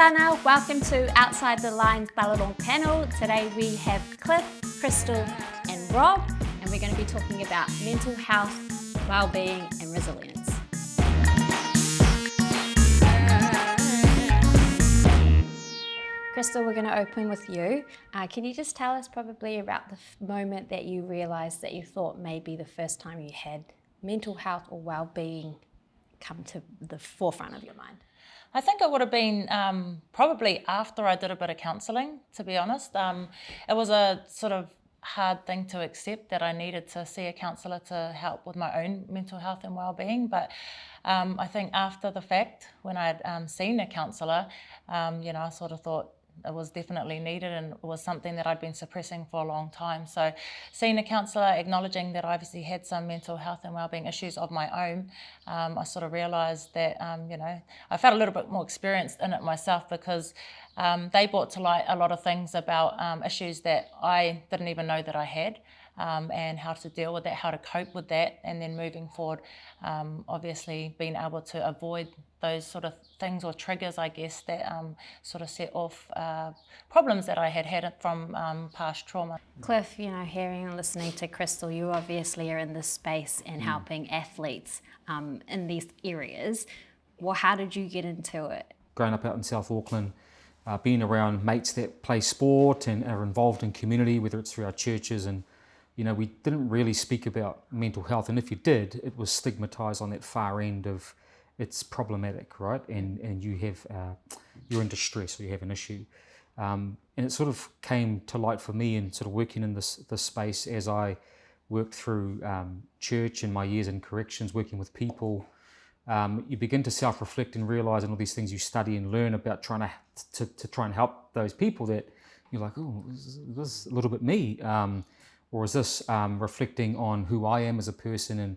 Sana, welcome to Outside the Lines Balladong panel. Today we have Cliff, Krystal and Rob, and we're going to be talking about mental health, wellbeing and resilience. Krystal, we're going to open with you. Can you just tell us probably about the moment that you realised that you thought may be the first time you had mental health or wellbeing come to the forefront of your mind? I think it would have been probably after I did a bit of counselling, to be honest. It was a sort of hard thing to accept that I needed to see a counsellor to help with my own mental health and wellbeing. But I think after the fact, when I'd seen a counsellor, I sort of thought it was definitely needed and it was something that I'd been suppressing for a long time. So seeing a counsellor, acknowledging that I obviously had some mental health and wellbeing issues of my own, I sort of realised that, I felt a little bit more experienced in it myself because they brought to light a lot of things about issues that I didn't even know that I had. And how to deal with that, how to cope with that, and then moving forward, obviously being able to avoid those sort of things or triggers, I guess, that sort of set off problems that I had from past trauma. Cliff, hearing and listening to Krystal, you obviously are in this space and helping athletes in these areas. Well, how did you get into it? Growing up out in South Auckland, being around mates that play sport and are involved in community, whether it's through our churches, and we didn't really speak about mental health, and if you did, it was stigmatized on that far end of it's problematic, right? And you have you're in distress or you have an issue, and it sort of came to light for me in sort of working in this space as I worked through church and my years in corrections, working with people. You begin to self-reflect and realize, and all these things you study and learn about trying to try and help those people, that you're like, oh, this is a little bit me. Or is this reflecting on who I am as a person, and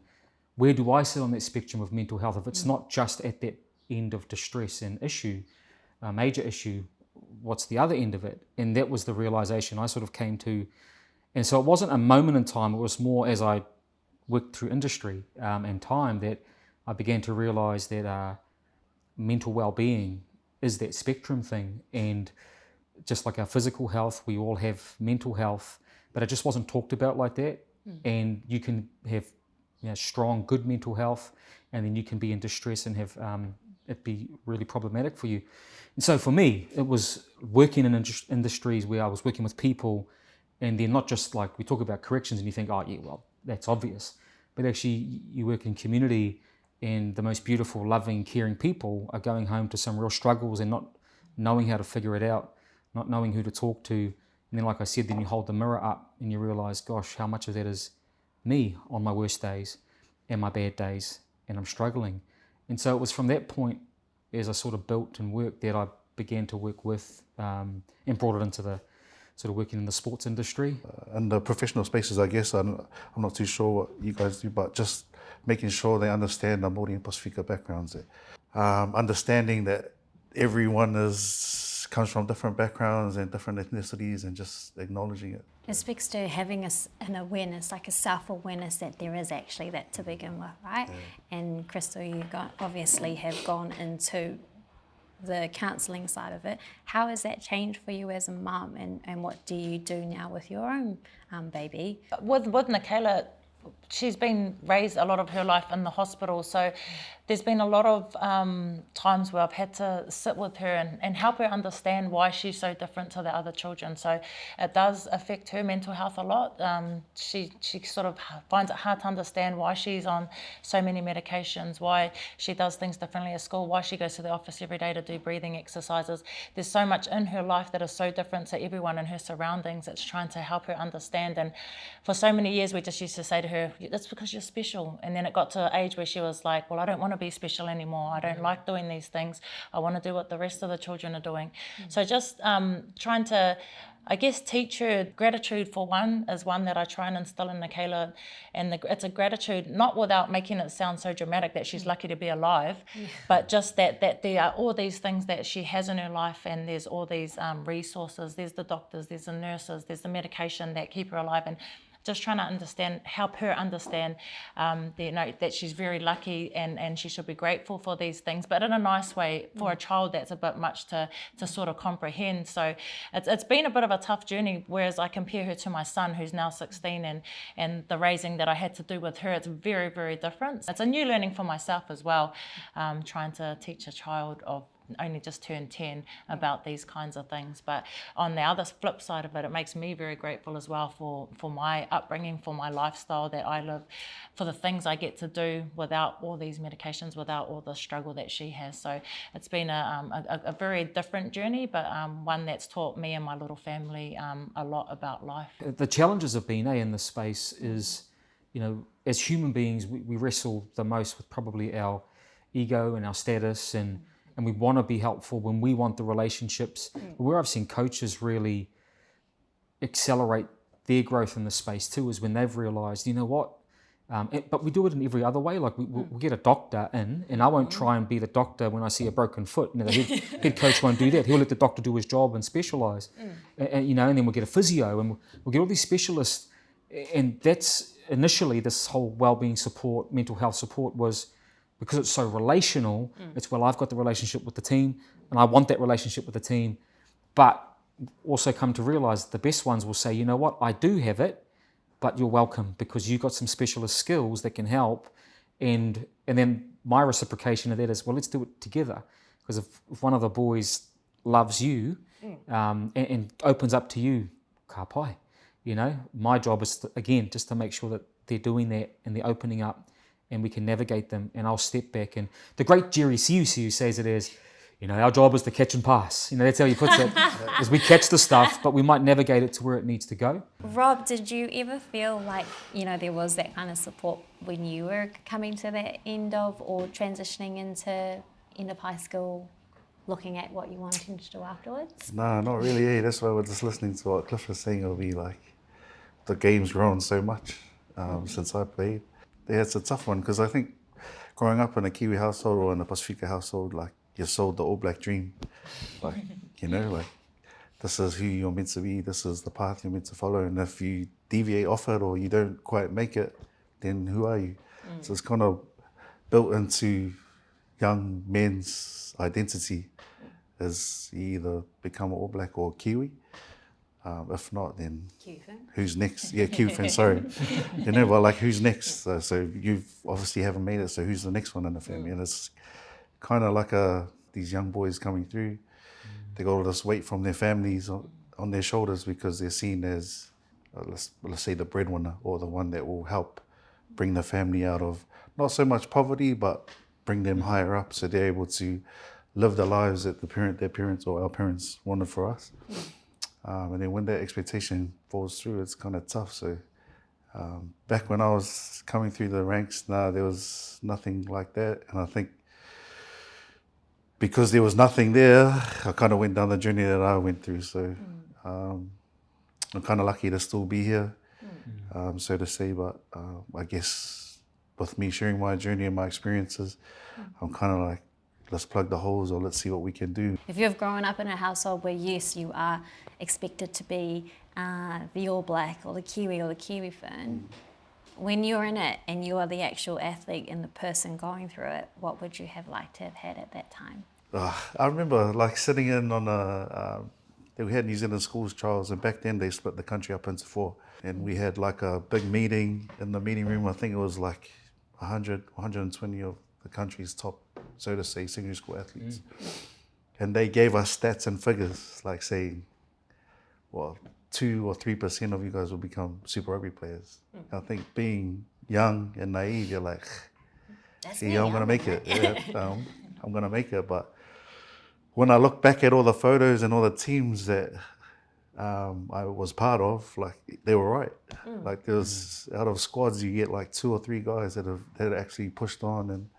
where do I sit on that spectrum of mental health? If it's not just at that end of distress and issue, a major issue, what's the other end of it? And that was the realization I sort of came to. And so it wasn't a moment in time, it was more as I worked through industry and time that I began to realize that mental well-being is that spectrum thing. And just like our physical health, we all have mental health, but it just wasn't talked about like that. And you can have strong, good mental health, and then you can be in distress and have it be really problematic for you. And so for me, it was working in industries where I was working with people, and they're not just like, we talk about corrections and you think, oh yeah, well, that's obvious. But actually you work in community, and the most beautiful, loving, caring people are going home to some real struggles and not knowing how to figure it out, not knowing who to talk to. And then, like I said, then you hold the mirror up and you realise, gosh, how much of that is me on my worst days and my bad days, and I'm struggling. And so it was from that point, as I sort of built and worked, that I began to work with and brought it into the sort of working in the sports industry. In the professional spaces, I guess, I'm not too sure what you guys do, but just making sure they understand the Māori and Pasifika backgrounds. Understanding that everyone comes from different backgrounds and different ethnicities, and just acknowledging it. It speaks to having an awareness, like a self-awareness that there is actually that to begin with, right? Yeah. And Krystal, you obviously have gone into the counselling side of it. How has that changed for you as a mum, and what do you do now with your own baby? With Nikayla, she's been raised a lot of her life in the hospital, so there's been a lot of times where I've had to sit with her and help her understand why she's so different to the other children. So it does affect her mental health a lot. She sort of finds it hard to understand why she's on so many medications, why she does things differently at school, why she goes to the office every day to do breathing exercises. There's so much in her life that is so different to everyone in her surroundings. It's trying to help her understand. And for so many years, we just used to say to her, that's because you're special. And then it got to an age where she was like, well, I don't want to be special anymore. I don't like doing these things. I want to do what the rest of the children are doing. So just trying to, I guess, teach her gratitude for one is one that I try and instill in Nikayla. And it's a gratitude, not without making it sound so dramatic that she's lucky to be alive, but just that there are all these things that she has in her life, and there's all these resources. There's the doctors, there's the nurses, there's the medication that keep her alive. And just trying to understand, help her understand, that she's very lucky and she should be grateful for these things, but in a nice way. For a child, that's a bit much to sort of comprehend. So it's been a bit of a tough journey, whereas I compare her to my son, who's now 16, and the raising that I had to do with her, it's very, very different. It's a new learning for myself as well, trying to teach a child of only just turned 10 about these kinds of things. But on the other flip side of it, it makes me very grateful as well for my upbringing, for my lifestyle that I live, for the things I get to do without all these medications, without all the struggle that she has. So it's been a very different journey, but one that's taught me and my little family a lot about life. The challenges of being in this space is, as human beings, we wrestle the most with probably our ego and our status, and we want to be helpful when we want the relationships. Where I've seen coaches really accelerate their growth in this space too is when they've realised, but we do it in every other way. Like we'll get a doctor in, and I won't try and be the doctor when I see a broken foot. The head coach won't do that. He'll let the doctor do his job and specialise. And then we'll get a physio, and we'll get all these specialists. And that's initially this whole wellbeing support, mental health support was, because it's so relational, it's, well, I've got the relationship with the team and I want that relationship with the team, but also come to realise the best ones will say, you know what, I do have it, but you're welcome because you've got some specialist skills that can help. And then my reciprocation of that is, well, let's do it together. Because if one of the boys loves you and opens up to you, ka pai, my job is, just to make sure that they're doing that and they're opening up, and we can navigate them, and I'll step back. And the great Jerry Siusiu says it as, our job is to catch and pass. That's how he puts it, is we catch the stuff, but we might navigate it to where it needs to go. Rob, did you ever feel like, there was that kind of support when you were coming to that end of, or transitioning into end of high school, looking at what you wanted to do afterwards? Nah, not really. That's why we're just listening to what Cliff was saying. It'll be like, the game's grown so much since I played. Yeah, it's a tough one, because I think growing up in a Kiwi household or in a Pacifica household, like, you're sold the All Black dream. Like, this is who you're meant to be, this is the path you're meant to follow, and if you deviate off it or you don't quite make it, then who are you? So it's kind of built into young men's identity, is you either become All Black or Kiwi. If not, then who's next? Yeah, Kiwi fan, sorry. But like, who's next? So you obviously haven't made it, so who's the next one in the family? And it's kind of like these young boys coming through. They got all this weight from their families on their shoulders, because they're seen as, let's say, the breadwinner, or the one that will help bring the family out of not so much poverty, but bring them higher up, so they're able to live the lives that their parents or our parents wanted for us. And then when that expectation falls through, it's kind of tough. So back when I was coming through the ranks, there was nothing like that. And I think because there was nothing there, I kind of went down the journey that I went through. So I'm kind of lucky to still be here, so to say. But I guess with me sharing my journey and my experiences, I'm kind of like, let's plug the holes, or let's see what we can do. If you've grown up in a household where, yes, you are expected to be the All Black or the Kiwi or the Kiwi fan, when you're in it and you are the actual athlete and the person going through it, what would you have liked to have had at that time? I remember like sitting in on we had New Zealand schools trials, and back then they split the country up into 4. And we had like a big meeting in the meeting room. I think it was like 100, 120 of the country's top, so to say, secondary school athletes. And they gave us stats and figures, like saying, well, 2 or 3% of you guys will become Super Rugby players. I think being young and naive, you're like, I'm going to make it. I'm going to make it. But when I look back at all the photos and all the teams that I was part of, like, they were right. Like, there was, out of squads, you get like 2 or 3 guys that actually pushed on. And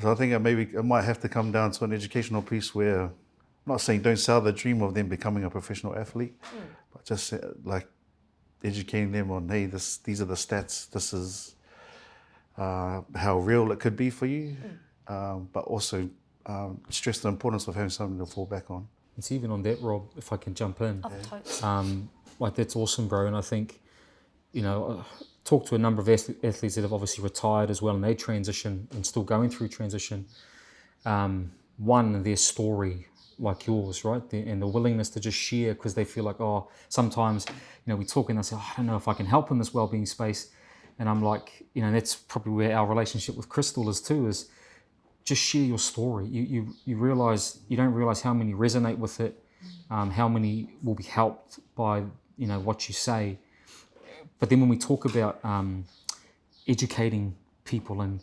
so I think it might have to come down to an educational piece where, I'm not saying don't sell the dream of them becoming a professional athlete, but just like educating them on, hey, these are the stats, this is how real it could be for you, but also stress the importance of having something to fall back on. It's even on that, Rob, if I can jump in. Oh, totally. Like, that's awesome, bro. And I think talked to a number of athletes that have obviously retired as well in their transition and still going through transition. One, their story, like yours, right? And the willingness to just share because they feel like, sometimes, we talk and I say, I don't know if I can help in this wellbeing space. And I'm like, that's probably where our relationship with Krystal is too, is just share your story. You don't realize how many resonate with it, how many will be helped by, what you say. But then when we talk about educating people and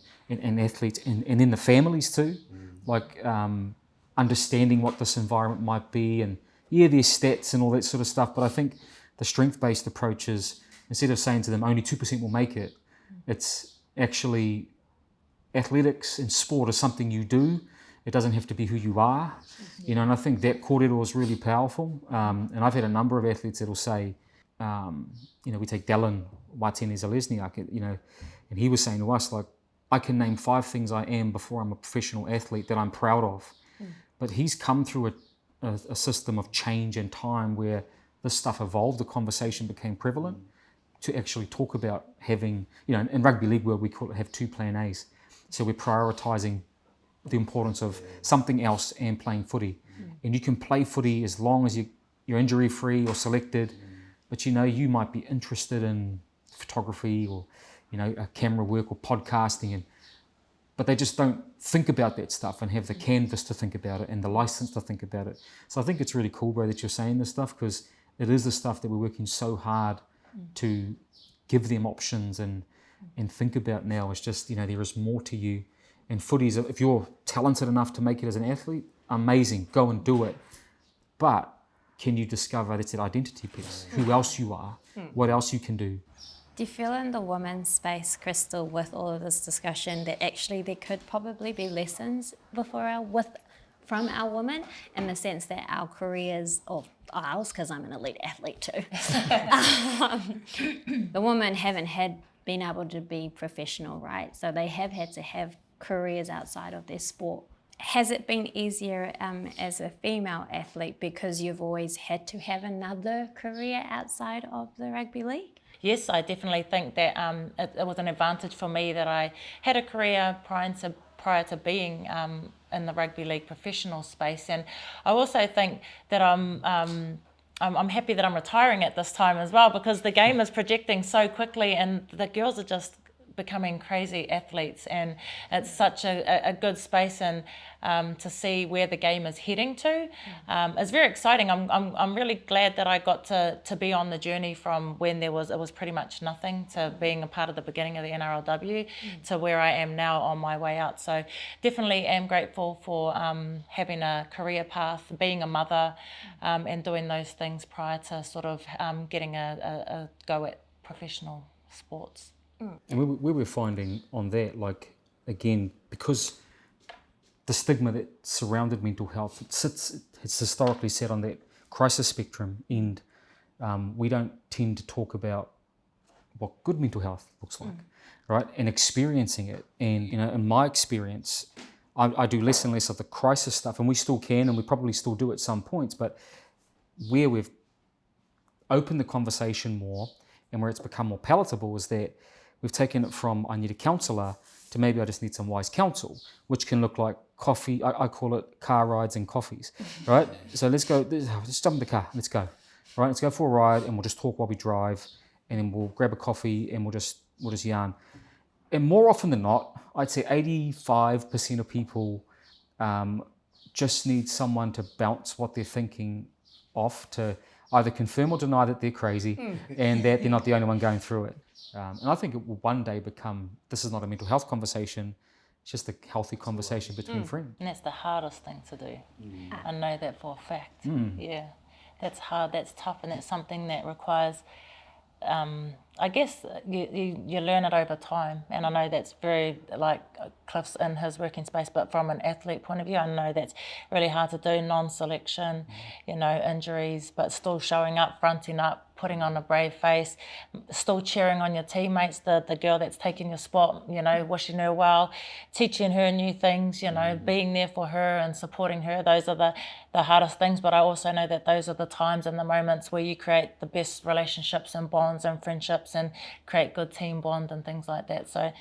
athletes and then the families too, like understanding what this environment might be, and there's stats and all that sort of stuff, but I think the strength-based approach is, instead of saying to them only 2% will make it, it's actually athletics and sport is something you do. It doesn't have to be who you are, and I think that kōrero is really powerful. And I've had a number of athletes that'll say, we take Dylan Watene-Zalesniak, and he was saying to us, like, I can name 5 things I am before I'm a professional athlete that I'm proud of. But he's come through a system of change and time where this stuff evolved, the conversation became prevalent to actually talk about having, in rugby league world, we call it have 2 plan A's. So we're prioritising the importance of something else and playing footy. And you can play footy as long as you're injury-free or selected, but you might be interested in photography or, camera work or podcasting, but they just don't think about that stuff and have the canvas to think about it and the license to think about it. So I think it's really cool, bro, that you're saying this stuff, because it is the stuff that we're working so hard to give them options and think about now. It's just, there is more to you. And footy's, if you're talented enough to make it as an athlete, amazing, go and do it. But can you discover, that's that identity piece, who else you are, what else you can do. Do you feel in the women's space, Krystal, with all of this discussion, that actually there could probably be lessons from our women, in the sense that our careers, or ours, because I'm an elite athlete too, the women haven't been able to be professional, right? So they have had to have careers outside of their sport. Has it been easier as a female athlete because you've always had to have another career outside of the rugby league? Yes, I definitely think that it was an advantage for me that I had a career prior to being in the rugby league professional space, and I also think that I'm happy that I'm retiring at this time as well, because the game is projecting so quickly and the girls are just becoming crazy athletes, and it's such a good space, and to see where the game is heading to, it's very exciting. I'm really glad that I got to be on the journey from when it was pretty much nothing to being a part of the beginning of the NRLW to where I am now on my way out. So definitely am grateful for having a career path, being a mother, and doing those things prior to sort of getting a go at professional sports. And we were finding on that, like, again, because the stigma that surrounded mental health, it's historically sat on that crisis spectrum, and we don't tend to talk about what good mental health looks like, right? And experiencing it. And, in my experience, I do less and less of the crisis stuff, and we still can, and we probably still do at some points, but where we've opened the conversation more and where it's become more palatable is that we've taken it from I need a counsellor to maybe I just need some wise counsel, which can look like coffee. I call it car rides and coffees, right? So let's jump in the car, let's go, right? Let's go for a ride and we'll just talk while we drive, and then we'll grab a coffee and we'll just yarn. And more often than not, I'd say 85% of people just need someone to bounce what they're thinking off, to either confirm or deny that they're crazy and that they're not the only one going through it. And I think it will one day become, this is not a mental health conversation, it's just a healthy conversation between friends. And that's the hardest thing to do. I know that for a fact. Yeah, that's hard, that's tough, and that's something that requires, I guess you learn it over time. And I know that's very, like Cliff's in his working space, but from an athlete point of view, I know that's really hard to do, non-selection, injuries, but still showing up, fronting up, putting on a brave face, still cheering on your teammates, the girl that's taking your spot, you know, wishing her well, teaching her new things, you know, being there for her and supporting her. Those are the hardest things, but I also know that those are the times and the moments where you create the best relationships and bonds and friendships and create good team bond and things like that. So,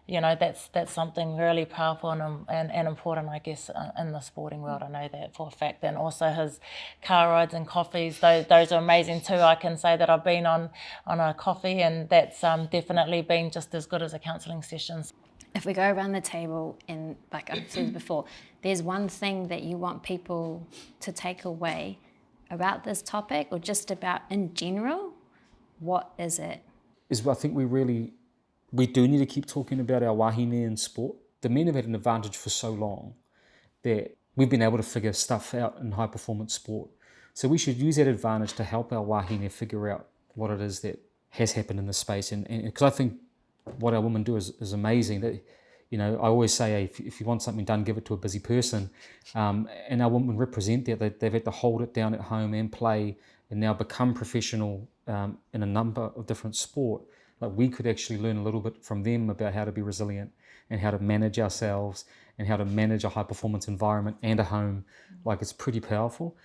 you know, that's something really powerful and important, I guess, in the sporting world. I know that for a fact. And also his car rides and coffees, those are amazing too. I can say that I've been on a coffee, and that's definitely been just as good as a counselling session. If we go around the table and, like I've said before, there's one thing that you want people to take away about this topic, or just about in general, what is it? I think we do need to keep talking about our wahine in sport. The men have had an advantage for so long that we've been able to figure stuff out in high performance sport. So we should use that advantage to help our wahine figure out what it is that has happened in the space. And because I think what our women do is amazing. That, you know, I always say, if you want something done, give it to a busy person. And our women represent that. They've had to hold it down at home and play, and now become professional in a number of different sport. Like, we could actually learn a little bit from them about how to be resilient and how to manage ourselves and how to manage a high performance environment and a home. Like, it's pretty powerful.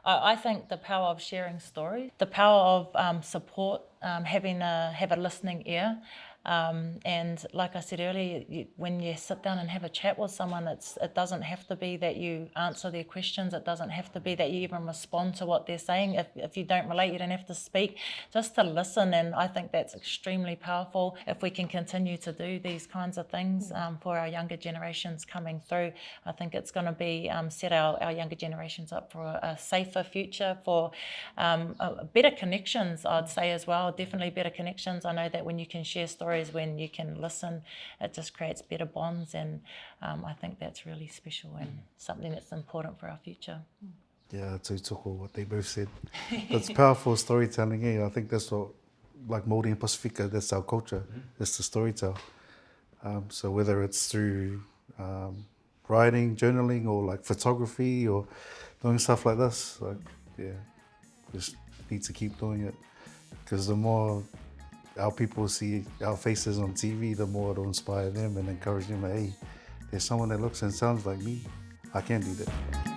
I think the power of sharing stories, the power of support, have a listening ear. And like I said earlier, when you sit down and have a chat with someone, it doesn't have to be that you answer their questions. It doesn't have to be that you even respond to what they're saying. If you don't relate, you don't have to speak, just to listen. And I think that's extremely powerful. If we can continue to do these kinds of things for our younger generations coming through, I think it's going to be set our younger generations up for a safer future, for better connections, I'd say as well. Definitely better connections. I know that when you can share stories, when you can listen, it just creates better bonds, and I think that's really special and something that's important for our future. Yeah, to what they both said. That's powerful storytelling. Yeah, I think that's what, like Māori and Pacifica, that's our culture. It's the storytell. So whether it's through writing, journaling, or like photography, or doing stuff like this, like, yeah, just need to keep doing it, because the more our people see our faces on TV, the more it'll inspire them and encourage them, hey, there's someone that looks and sounds like me. I can do that.